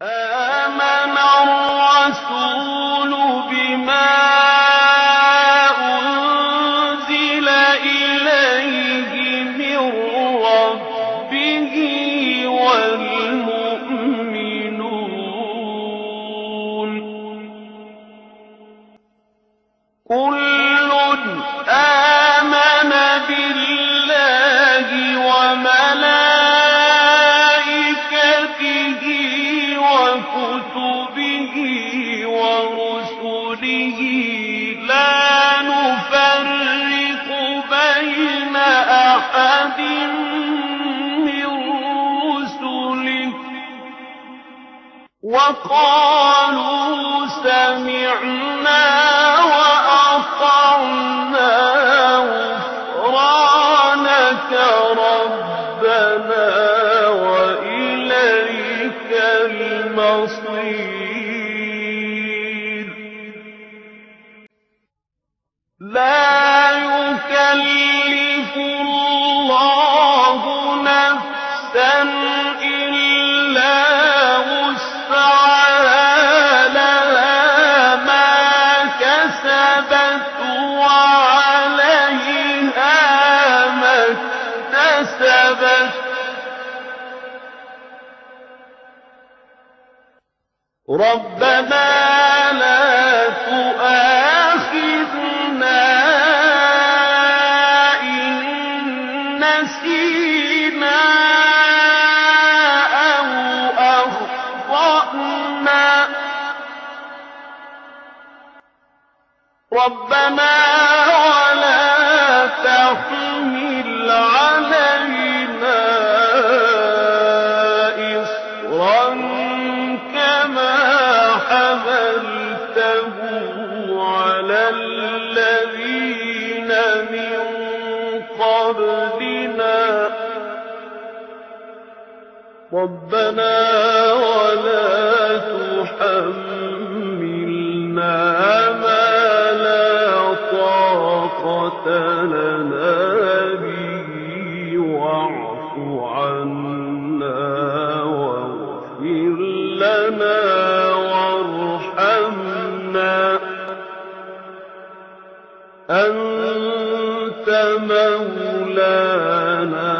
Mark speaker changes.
Speaker 1: آمن الرسول بما أنزل إليه من ربه والمؤمنون كل آمن بالله وملائكته وكتبه ورسله لا نفرق بين أحد من رسله وقالوا سمعنا وأطعنا غفرانك ربنا وإليك المصير لا يكلف الله نفسا إلا وسعها لها ما كسبت وعليها ما اكتسبت ربنا لا تؤاخذنا إن نسينا أو أخطأنا ربنا ولا تحمل علينا إصرا كما حملته على الذين من قبلنا ربنا ولا تحملنا ما لا طاقة لنا به واعف عنا واغفر لنا وارحمنا أنت مولانا